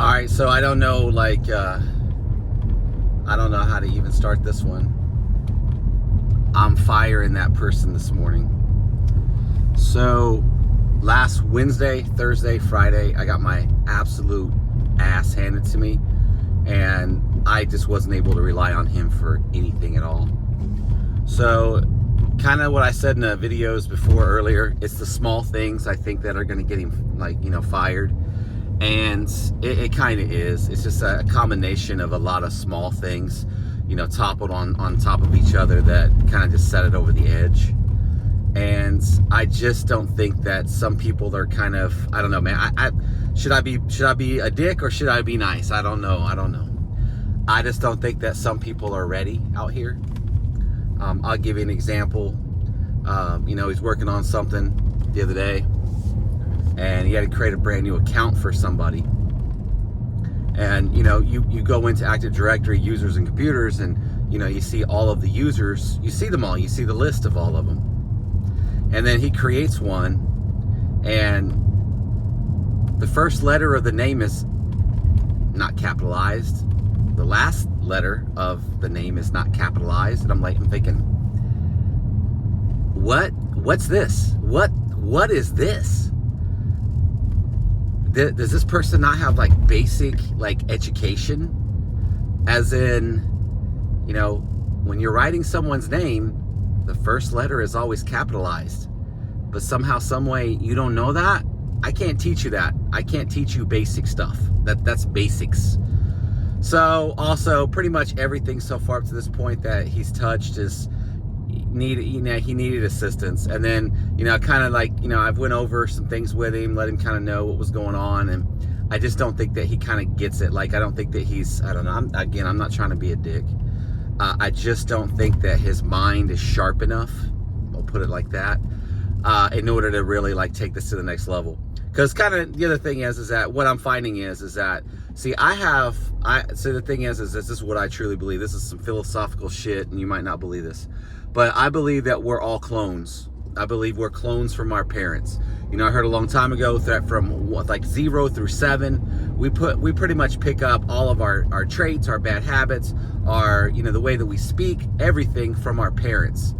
All right, so I don't know, I don't know how to even start this one. I'm firing that person this morning. So last Wednesday, Thursday, Friday, I got my absolute ass handed to me, and I just wasn't able to rely on him for anything at all. So kind of what I said in the videos before earlier, it's the small things I think that are going to get him fired. And it kind of is. It's just a combination of a lot of small things, toppled on top of each other that kind of just set it over the edge. And I just don't think that some people are kind of, I don't know, man. Should I be a dick or should I be nice? I don't know. I just don't think that some people are ready out here. I'll give you an example. He's working on something the other day, and he had to create a brand new account for somebody. And you go into Active Directory, users and computers, and you see all of the users. You see them all. You see the list of all of them. And then he creates one, and the first letter of the name is not capitalized. The last letter of the name is not capitalized. And I'm thinking, what's this? What is this? Does this person not have basic education? As in, when you're writing someone's name, the first letter is always capitalized, but somehow, some way, you don't know that. I can't teach you that. I can't teach you basic stuff. That's basics. So also, pretty much everything so far up to this point that he's touched is he needed assistance. And then I've went over some things with him, let him kind of know what was going on, and I just don't think that he kind of gets it. I don't think that he's, I don't know, I'm not trying to be a dick. I just don't think that his mind is sharp enough, I'll put it like that, in order to really take this to the next level. Because kind of the other thing is that what I'm finding is that, see, so the thing is this is what I truly believe. This is some philosophical shit, and you might not believe this, but I believe that we're all clones. I believe we're clones from our parents. I heard a long time ago that from 0 through 7, we pretty much pick up all of our traits, our bad habits, our the way that we speak, everything from our parents.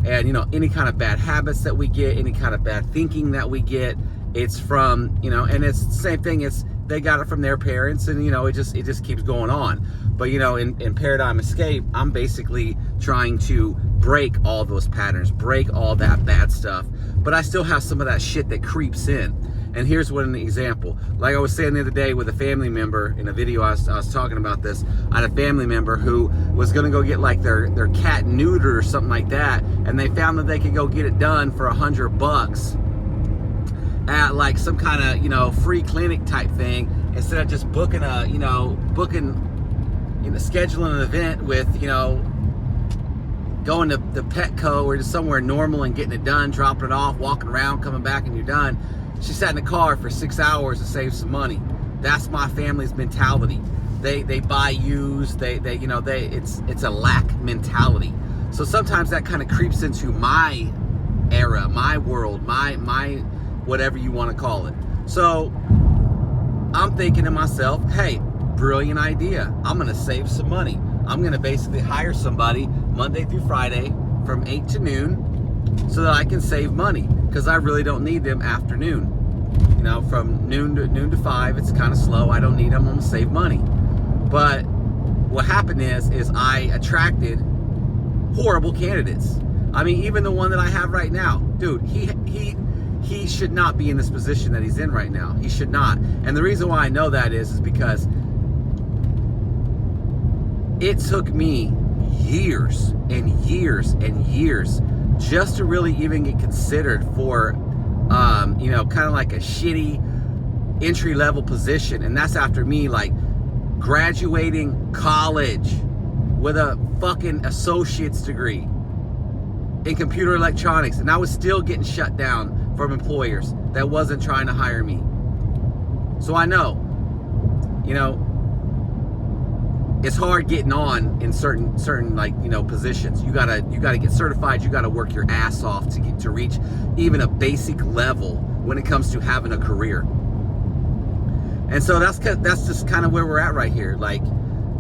And any kind of bad habits that we get, any kind of bad thinking that we get, it's from and it's the same thing. It's they got it from their parents, and it just keeps going on. But in Paradigm Escape, I'm basically trying to break all those patterns, break all that bad stuff, but I still have some of that shit that creeps in. And here's an example. Like I was saying the other day with a family member in a video, I was talking about this. I had a family member who was gonna go get their cat neutered or something like that, and they found that they could go get it done for $100 at some kind of free clinic type thing, instead of just booking scheduling an event with going to the Petco or just somewhere normal and getting it done, dropping it off, walking around, coming back, and you're done. She sat in the car for 6 hours to save some money. That's my family's mentality. They buy used. It's a lack mentality. So sometimes that kind of creeps into my era, my world, my whatever you want to call it. So I'm thinking to myself, hey, brilliant idea. I'm going to save some money. I'm going to basically hire somebody Monday through Friday from 8 to noon so that I can save money, because I really don't need them afternoon. From noon to 5, it's kind of slow. I don't need them. I'm going to save money. But what happened is I attracted horrible candidates. I mean, even the one that I have right now, dude, he should not be in this position that he's in right now. He should not. And the reason why I know that is because it took me years and years and years just to really even get considered for, kind of like a shitty entry-level position. And that's after me, graduating college with a fucking associate's degree in computer electronics. And I was still getting shut down from employers that wasn't trying to hire me. So I know, it's hard getting on in certain positions. You gotta get certified. You gotta work your ass off to reach even a basic level when it comes to having a career. And so that's just kind of where we're at right here. Like,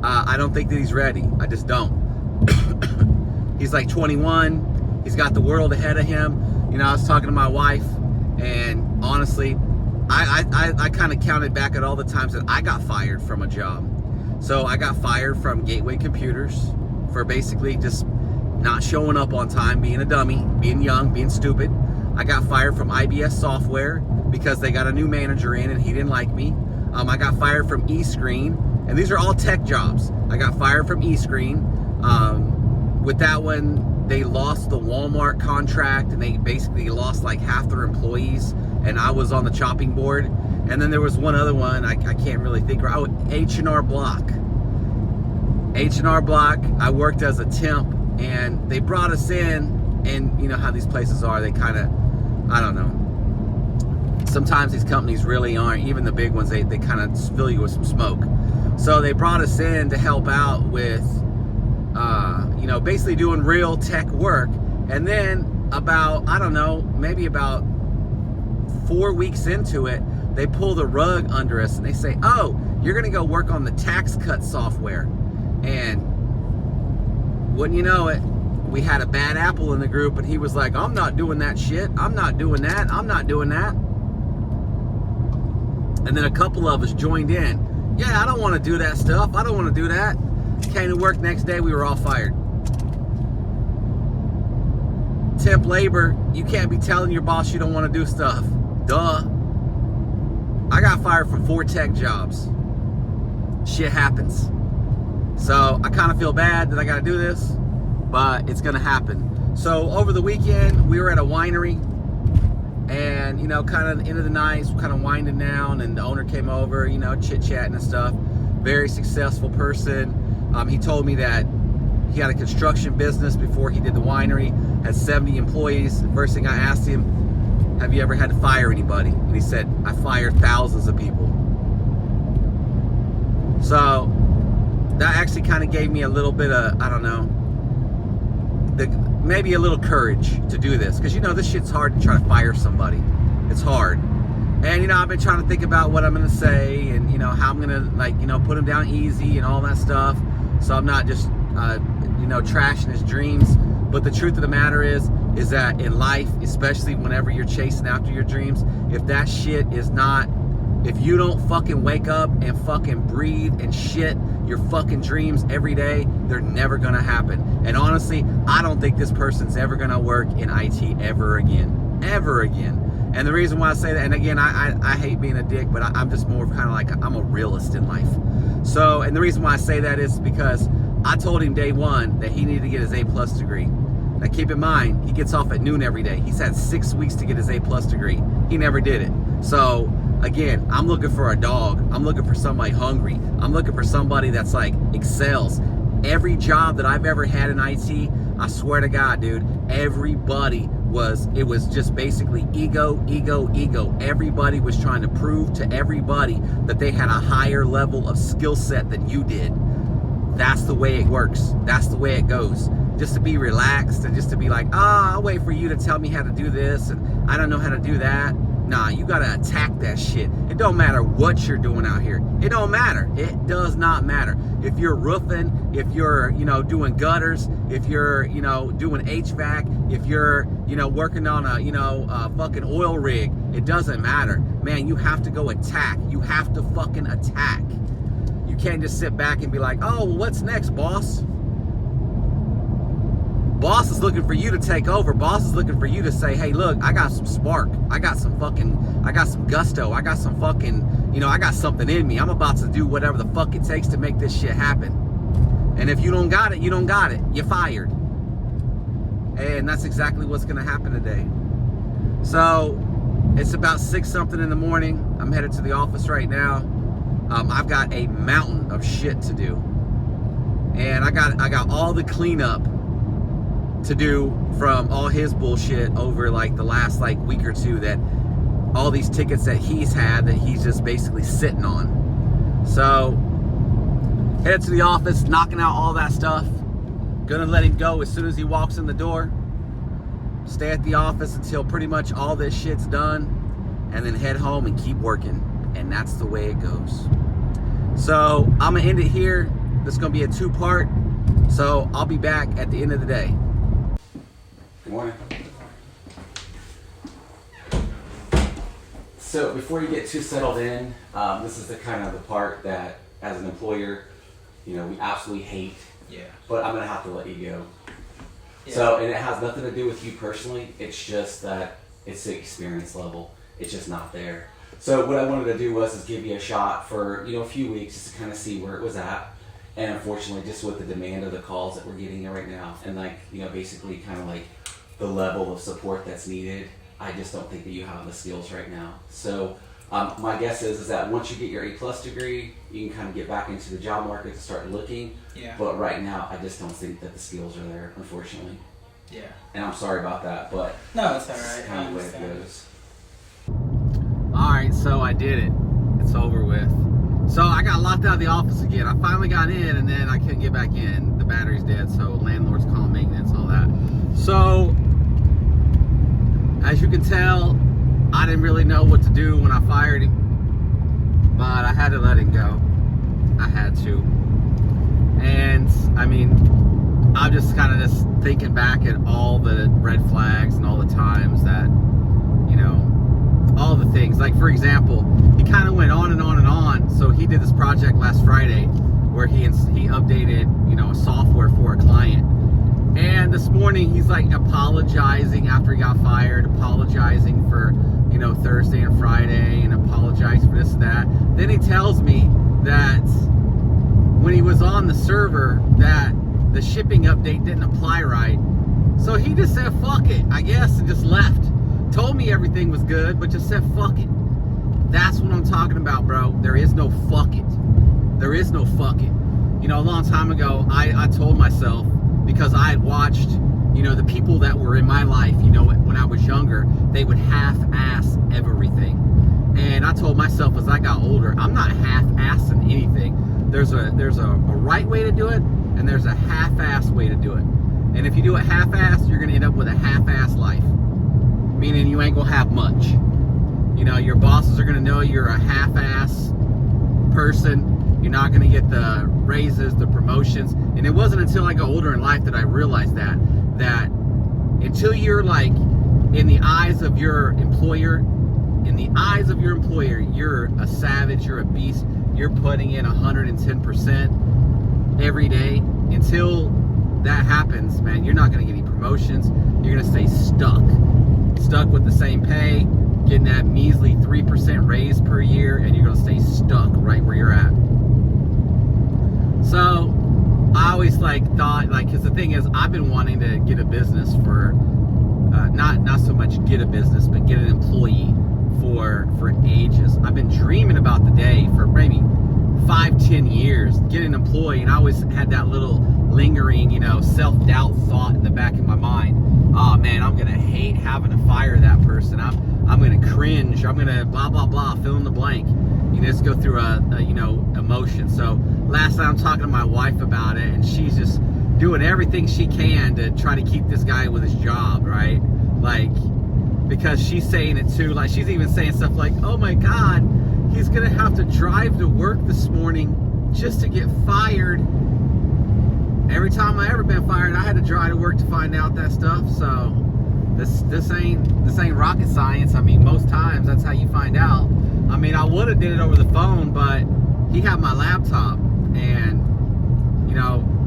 I don't think that he's ready. I just don't. He's like 21. He's got the world ahead of him. You know, I was talking to my wife, and honestly, I kind of counted back at all the times that I got fired from a job. So I got fired from Gateway Computers for basically just not showing up on time, being a dummy, being young, being stupid. I got fired from IBS Software because they got a new manager in and he didn't like me. I got fired from eScreen, and these are all tech jobs. I got fired from eScreen. With that one, they lost the Walmart contract, and they basically lost like half their employees, and I was on the chopping board. And then there was one other one, I can't really think. Oh, H&R Block. H&R Block, I worked as a temp, and they brought us in, and you know how these places are, they kind of, I don't know. Sometimes these companies really aren't, even the big ones, they kind of fill you with some smoke. So they brought us in to help out with, you know, basically doing real tech work. And then about, I don't know, maybe about 4 weeks into it, they pull the rug under us and they say, oh, you're going to go work on the tax cut software. And wouldn't you know it, we had a bad apple in the group, and he was like, I'm not doing that shit. I'm not doing that. I'm not doing that. And then a couple of us joined in. Yeah, I don't want to do that stuff. I don't want to do that. Came to work next day, we were all fired. Temp labor, you can't be telling your boss you don't want to do stuff. Duh. I got fired from 4 tech jobs. Shit happens. So I kind of feel bad that I got to do this, but it's going to happen. So over the weekend, we were at a winery, and, you know, kind of the end of the night, kind of winding down, and the owner came over, you know, chit-chatting and stuff. Very successful person. He told me that he had a construction business before he did the winery, had 70 employees. The first thing I asked him, have you ever had to fire anybody? And he said, I fired thousands of people. So that actually kind of gave me a little bit of, I don't know, maybe a little courage to do this, because you know this shit's hard to try to fire somebody. It's hard. And you know, I've been trying to think about what I'm gonna say, and you know, how I'm gonna, like, you know, put him down easy and all that stuff, so I'm not just you know, trashing his dreams. But the truth of the matter is that in life, especially whenever you're chasing after your dreams, if that shit is not, if you don't fucking wake up and fucking breathe and shit your fucking dreams every day, they're never gonna happen. And honestly, I don't think this person's ever gonna work in IT ever again. Ever again. And the reason why I say that, and again, I hate being a dick, but I'm just more kind of like, I'm a realist in life. So, and the reason why I say that is because I told him day one that he needed to get his A+ degree. Now keep in mind, he gets off at noon every day. He's had 6 weeks to get his A+ degree. He never did it. So again, I'm looking for a dog. I'm looking for somebody hungry. I'm looking for somebody that's like excels. Every job that I've ever had in IT, I swear to God, dude, everybody it was just basically ego, ego, ego. Everybody was trying to prove to everybody that they had a higher level of skill set than you did. That's the way it works. That's the way it goes. Just to be relaxed and just to be like, I'll wait for you to tell me how to do this, and I don't know how to do that. Nah, you gotta attack that shit. It don't matter what you're doing out here. It don't matter. It does not matter. If you're roofing, if you're, you know, doing gutters, if you're, you know, doing HVAC, if you're, you know, working on a, you know, a fucking oil rig, it doesn't matter. Man, you have to go attack. You have to fucking attack. You can't just sit back and be like, oh, well, what's next, boss? Boss is looking for you to take over. Boss is looking for you to say, hey, look, I got some spark. I got some gusto. I got some fucking, you know, I got something in me. I'm about to do whatever the fuck it takes to make this shit happen. And if you don't got it, you don't got it. You're fired. And that's exactly what's going to happen today. So it's about 6-something in the morning. I'm headed to the office right now. I've got a mountain of shit to do. And I got all the cleanup to do from all his bullshit over like the last like week or two, that all these tickets that he's had that he's just basically sitting on. So headed to the office, knocking out all that stuff. Gonna let him go as soon as he walks in the door. Stay at the office until pretty much all this shit's done, and then head home and keep working. and that's the way it goes. So I'm gonna end it here. This is gonna be a 2-part. So I'll be back at the end of the day. Good morning. So before you get too settled in, this is the kind of the part that, as an employer, we absolutely hate. Yeah. But I'm gonna have to let you go. Yeah. So, and it has nothing to do with you personally. It's just that it's the experience level. It's just not there. So what I wanted to do was give you a shot for a few weeks just to kind of see where it was at. And unfortunately, just with the demand of the calls that we're getting right now, and basically kind of like the level of support that's needed, I just don't think that you have the skills right now. So my guess is that once you get your A+ degree, you can kind of get back into the job market to start looking. Yeah. But right now, I just don't think that the skills are there, unfortunately. Yeah. And I'm sorry about that, but no, it's all right. It's kind of the way it goes. All right, so I did it. It's over with. So I got locked out of the office again. I finally got in, and then I couldn't get back in. The battery's dead, so landlord's calling maintenance, all that. So, as you can tell, I didn't really know what to do when I fired him, but I had to let him go. I had to. And, I'm just kind of just thinking back at all the red flags and all the times that, all the things. Like, for example, he kind of went on and on and on. So he did this project last Friday where he updated, a software for a client. And this morning he's like apologizing after he got fired, apologizing for, Thursday and Friday, and apologizing for this and that. Then he tells me that when he was on the server that the shipping update didn't apply right. So he just said, fuck it, I guess, and just left. Told me everything was good, but just said, fuck it. That's what I'm talking about, bro. There is no fuck it. There is no fuck it. A long time ago, I told myself, because I had watched, the people that were in my life, when I was younger, they would half-ass everything. And I told myself as I got older, I'm not half-assing anything. There's a right way to do it, and there's a half-ass way to do it. And if you do it half-ass, you're going to end up with a half-ass life. Meaning you ain't gonna have much. Your bosses are gonna know you're a half-ass person. You're not gonna get the raises, the promotions. And it wasn't until I got older in life that I realized that until you're like in the eyes of your employer, you're a savage, you're a beast, you're putting in 110% every day. Until that happens, man, you're not gonna get any promotions. You're gonna stay stuck with the same pay, getting that measly 3% raise per year, and you're gonna stay stuck right where you're at. So I always thought, because the thing is, I've been wanting to get a business for not so much get a business, but get an employee for ages. I've been dreaming about the day for maybe 5-10 years, get an employee, and I always had that little lingering, self-doubt thought in the back of my mind. Oh man, I'm gonna hate having to fire that person. I'm gonna cringe. I'm gonna blah blah blah. Fill in the blank. Just go through a emotion. So last night I'm talking to my wife about it, and she's just doing everything she can to try to keep this guy with his job, right? Because she's saying it too. She's even saying stuff like, "Oh my God, he's gonna have to drive to work this morning just to get fired." Every time I ever been fired, I had to drive to work to find out that stuff. So this ain't rocket science. Most times that's how you find out. I would have did it over the phone, but he had my laptop, and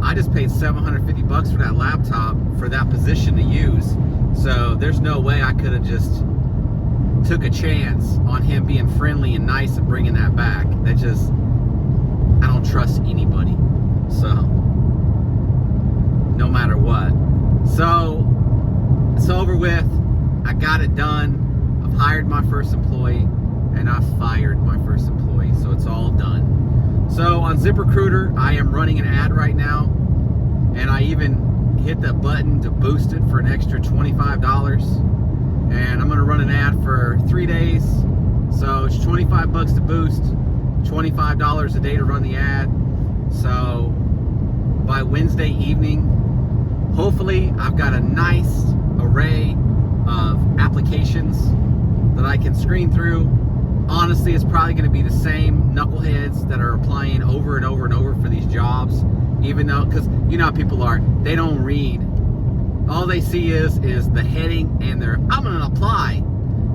I just paid $750 for that laptop for that position to use. So there's no way I could have just took a chance on him being friendly and nice and bringing that back. I don't trust anybody. So no matter what. So it's over with. I got it done. I've hired my first employee, and I fired my first employee. So it's all done. So on ZipRecruiter, I am running an ad right now, and I even hit the button to boost it for an extra $25. And I'm gonna run an ad for 3 days. So it's $25 to boost, $25 a day to run the ad. So by Wednesday evening, hopefully I've got a nice array of applications that I can screen through, honestly, it's probably going to be the same knuckleheads that are applying over and over and over for these jobs, even though, because you know how people are, they don't read. All they see is the heading, and I'm going to apply.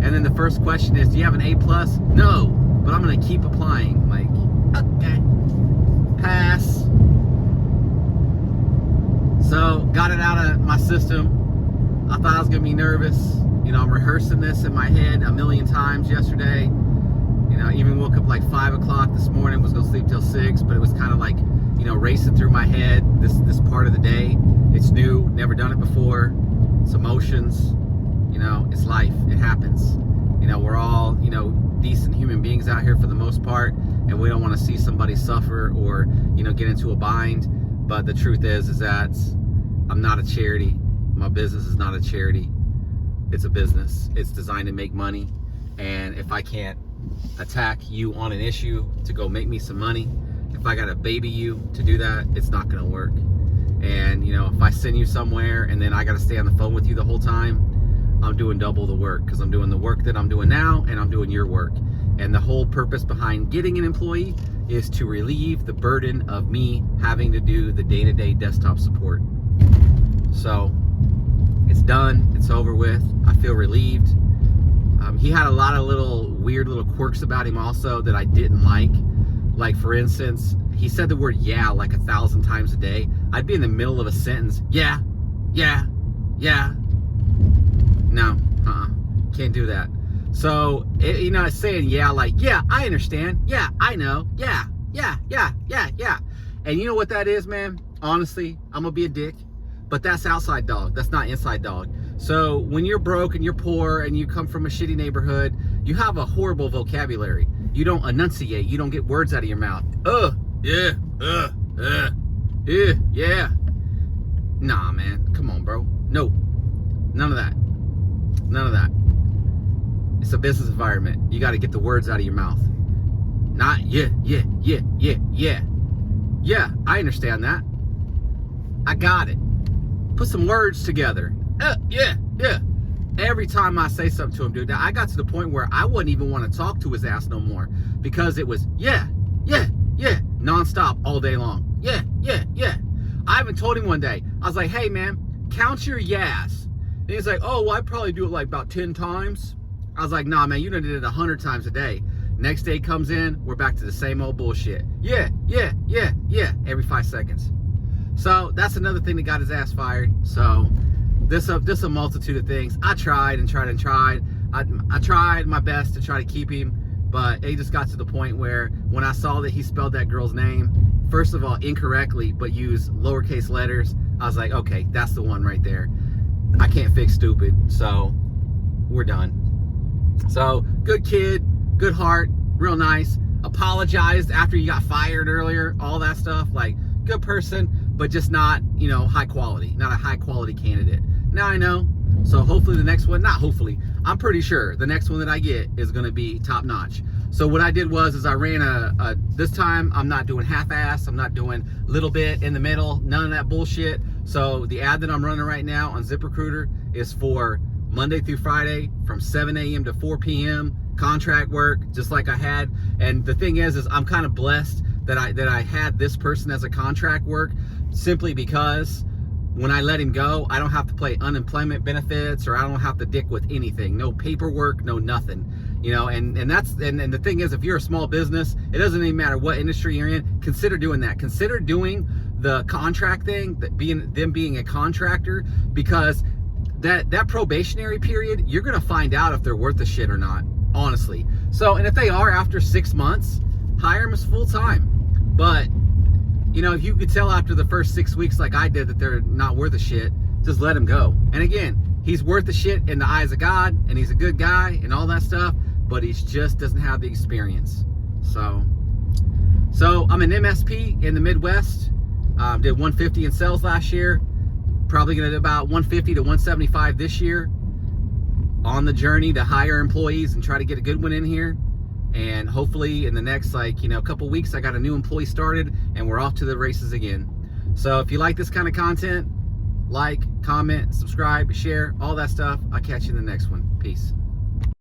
And then the first question is, do you have an A+? No, but I'm going to keep applying. Like, okay, pass. So, got it out of my system. I thought I was going to be nervous. You know, I'm rehearsing this in my head a million times yesterday. You know, I even woke up like 5 o'clock this morning, was going to sleep till 6, but it was kind of like, you know, racing through my head this part of the day. It's new, never done it before. It's emotions, you know, it's life, it happens. You know, we're all, you know, decent human beings out here for the most part, and we don't want to see somebody suffer or, you know, get into a bind. But the truth is that I'm not a charity. My business is not a charity. It's a business. It's designed to make money. And if I can't attack you on an issue to go make me some money, if I gotta baby you to do that, it's not gonna work. And you know, if I send you somewhere and then I gotta stay on the phone with you the whole time, I'm doing double the work, because I'm doing the work that I'm doing now and I'm doing your work. And the whole purpose behind getting an employee is to relieve the burden of me having to do the day-to-day desktop support. So it's done, it's over with. I feel relieved. He had a lot of weird little quirks about him also that I didn't like. Like, for instance, he said the word yeah like 1,000 times a day. I'd be in the middle of a sentence. Yeah, yeah, yeah. No, can't do that. So, you know, it's saying yeah like, yeah, I understand. Yeah, I know. Yeah, yeah, yeah, yeah, yeah. And you know what that is, man? Honestly, I'm going to be a dick. But that's outside dog. That's not inside dog. So when you're broke and you're poor and you come from a shitty neighborhood, you have a horrible vocabulary. You don't enunciate. You don't get words out of your mouth. Yeah, yeah. Nah, man. Come on, bro. No. None of that. None of that. It's a business environment. You got to get the words out of your mouth. Not yeah. Yeah, I understand that. I got it. Put some words together. Yeah. Every time I say something to him, dude, I got to the point where I wouldn't even want to talk to his ass no more, because it was yeah, nonstop all day long. Yeah. I even told him one day, I was like, hey man, count your yes. And he's like, oh, well, I probably do it like about 10 times. I was like, nah, man, you done did it 100 times a day. Next day comes in, we're back to the same old bullshit. Yeah, every 5 seconds. So that's another thing that got his ass fired. So this a multitude of things. I tried and tried. I tried my best to try to keep him, but it just got to the point where when I saw that he spelled that girl's name, first of all, incorrectly, but used lowercase letters, I was like, okay, that's the one right there. I can't fix stupid, so we're done. So good kid, good heart, real nice. Apologized after you got fired earlier, all that stuff. Like, good person, but just not, you know, high quality, not a high quality candidate. Now I know. So hopefully the next one, not hopefully, I'm pretty sure the next one that I get is going to be top notch. So what I did was I ran this time I'm not doing half-ass, I'm not doing little bit in the middle, none of that bullshit. So the ad that I'm running right now on ZipRecruiter is for Monday through Friday from 7 a.m. to 4 p.m. contract work, just like I had. And the thing is I'm kind of blessed that I had this person as a contract work, simply because when I let him go, I don't have to pay unemployment benefits, or I don't have to dick with anything. No paperwork, no nothing. You know, and the thing is, if you're a small business, it doesn't even matter what industry you're in, consider doing that. Consider doing the contract thing, being a contractor, because that probationary period, you're gonna find out if they're worth the shit or not, honestly. So, and if they are after 6 months, hire them as full time. But you know, if you could tell after the first 6 weeks, like I did, that they're not worth a shit, just let him go. And again, he's worth the shit in the eyes of God, and he's a good guy and all that stuff, but he just doesn't have the experience. So I'm an MSP in the Midwest. Did 150 in sales last year. Probably gonna do about 150 to 175 this year. On the journey to hire employees and try to get a good one in here. And hopefully in the next, couple weeks, I got a new employee started and we're off to the races again. So if you like this kind of content, like, comment, subscribe, share, all that stuff. I'll catch you in the next one. Peace.